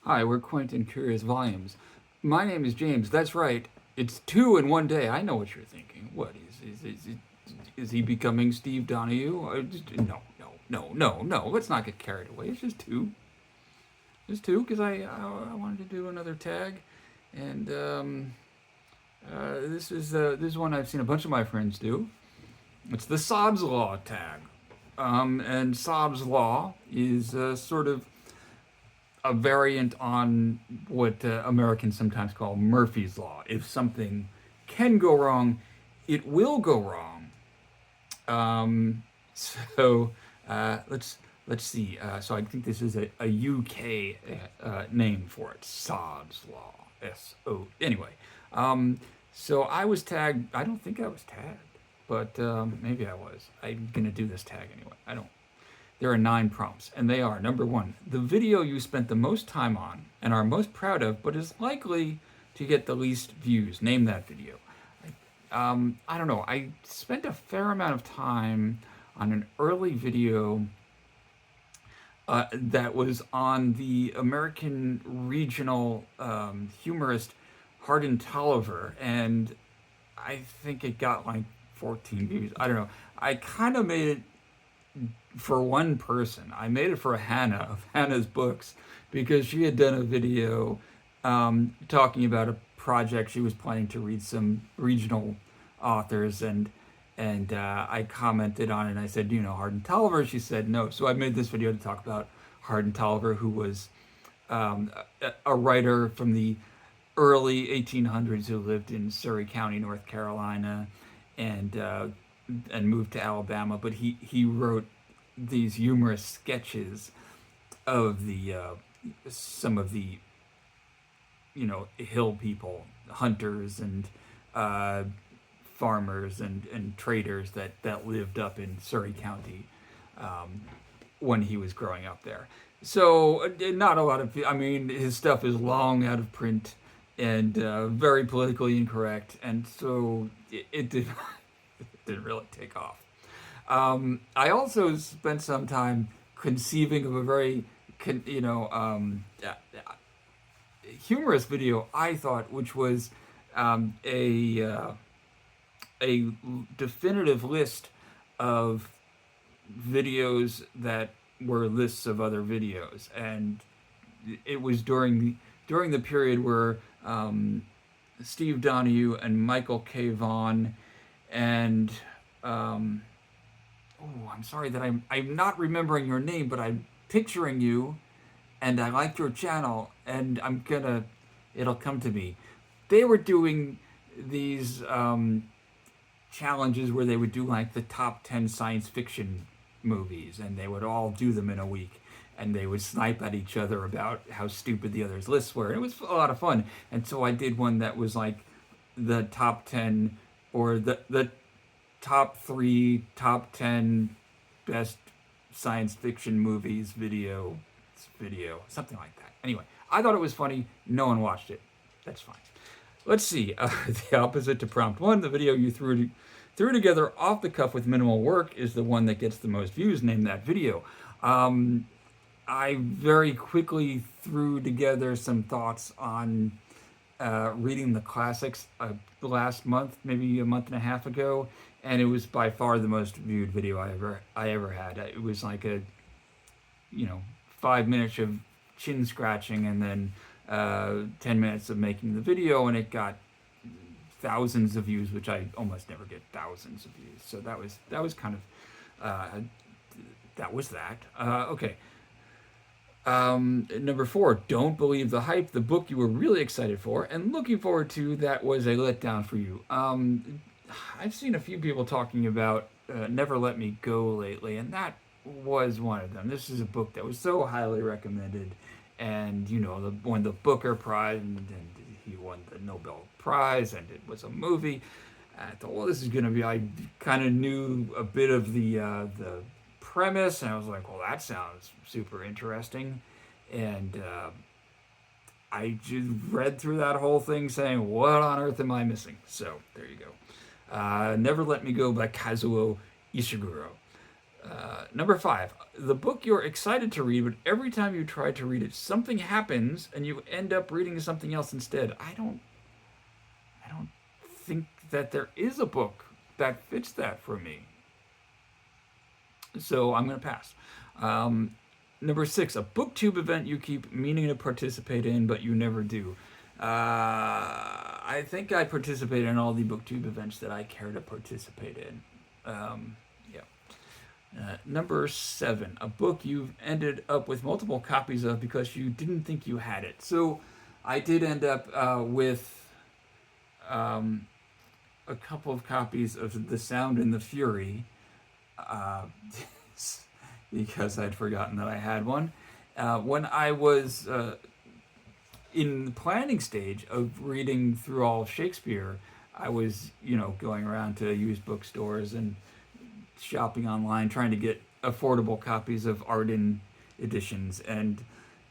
Hi, we're Quentin Curious Volumes. My name is James. That's right. It's two in one day. I know what you're thinking. What is he becoming Steve Donahue? No. Let's not get carried away. It's just two. Just two, because I wanted to do another tag, and this is one I've seen a bunch of my friends do. It's the Sods Law tag, and Sods Law is sort of a variant on what Americans sometimes call Murphy's Law. If something can go wrong, it will go wrong. So let's see. So I think this is a UK name for it. Sods Law. S-O. Anyway, so I was tagged. I don't think I was tagged, but maybe I was. I'm gonna do this tag anyway. I don't. There are 9 prompts, and they are: number one, the video you spent the most time on and are most proud of, but is likely to get the least views. Name that video. I don't know. I spent a fair amount of time on an early video that was on the American regional humorist Hardin Tolliver, and I think it got like 14 views. I don't know. I kind of made it for one person. I made it for Hannah of Hannah's Books because she had done a video talking about a project she was planning to read some regional authors, and I commented on it and I said, do you know Hardin Tolliver? She said no. So I made this video to talk about Hardin Tolliver, who was a writer from the early 1800s who lived in Surrey County, North Carolina, and uh, and moved to Alabama. But he wrote these humorous sketches of the some of the hill people, hunters and uh, farmers and traders that lived up in Surrey County when he was growing up there. So not a lot of. I mean, his stuff is long out of print and very politically incorrect, and so it didn't really take off. I also spent some time conceiving of a very, humorous video. I thought, which was um, a uh, a definitive list of videos that were lists of other videos, and it was during the period where Steve Donahue and Michael K. Vaughan and um, I'm sorry that I'm not remembering your name, but I'm picturing you, and I like your channel, and it'll come to me. They were doing these challenges where they would do like the top 10 science fiction movies, and they would all do them in a week. And they would snipe at each other about how stupid the others' lists were. And it was a lot of fun. And so I did one that was like the top 10 or the top 3, top 10 best science fiction movies something like that. Anyway, I thought it was funny. No one watched it. That's fine. Let's see. The opposite to prompt one, the video you threw together off the cuff with minimal work is the one that gets the most views. Name that video. I very quickly threw together some thoughts on reading the classics last month, maybe a month and a half ago, and it was by far the most viewed video I ever had. It was like a 5 minutes of chin scratching and then 10 minutes of making the video, and it got thousands of views, which I almost never get thousands of views. So that was kind of that was that. Okay. Number 4, don't believe the hype. The book you were really excited for and looking forward to that was a letdown for you. I've seen a few people talking about Never Let Me Go lately, and that was one of them. This is a book that was so highly recommended, and won the Booker Prize, and he won the Nobel Prize, and it was a movie. I thought, well, this is gonna be. I kind of knew a bit of the premise, and I was like, well, that sounds super interesting, and I just read through that whole thing, saying, what on earth am I missing? So there you go. Never Let Me Go by Kazuo Ishiguro. Number 5, the book you're excited to read, but every time you try to read it, something happens and you end up reading something else instead. I don't think that there is a book that fits that for me. So I'm going to pass. Um, Number 6, a booktube event you keep meaning to participate in, but you never do. I think I participate in all the booktube events that I care to participate in. Yeah. Number 7, a book you've ended up with multiple copies of because you didn't think you had it. So I did end up with um, a couple of copies of The Sound and the Fury uh, because I'd forgotten that I had one. When I was in the planning stage of reading through all of Shakespeare, I was, going around to used bookstores and shopping online, trying to get affordable copies of Arden editions, and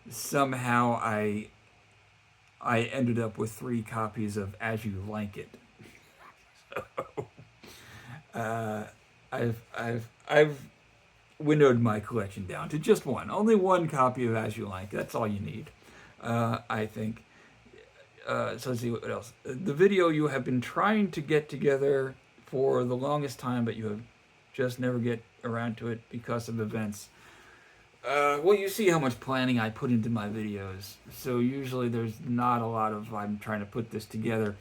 somehow I ended up with 3 copies of As You Like It. uh, I've windowed my collection down to just one, only one copy of As You Like It. That's all you need, I think. So let's see what else. The video you have been trying to get together for the longest time, but you have just never get around to it because of events. Well, you see how much planning I put into my videos. So usually there's not a lot of I'm trying to put this together.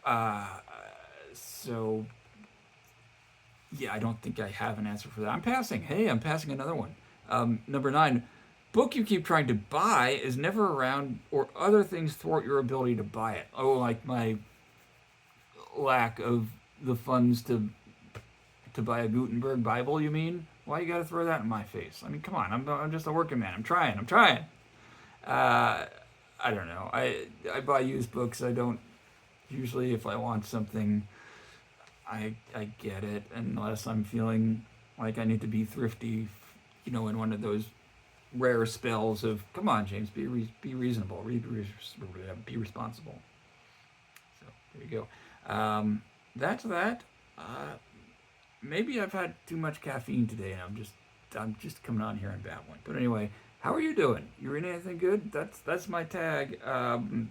Uh, so yeah, I don't think I have an answer for that. I'm passing. Hey, I'm passing another one. Number 9, book you keep trying to buy is never around, or other things thwart your ability to buy it. Oh, like my lack of the funds to buy a Gutenberg Bible. You mean? Why you got to throw that in my face? I mean, come on. I'm just a working man. I'm trying. I'm trying. Uh, I don't know. I buy used books. I don't usually, if I want something, I get it, unless I'm feeling like I need to be thrifty, in one of those rare spells of come on, James, be reasonable, be responsible. So there you go. That's that. Uh, Maybe I've had too much caffeine today, and I'm just coming on here and babbling. But anyway, how are you doing? You reading anything good? That's my tag.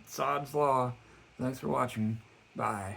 Sods Law. Thanks for watching. Bye.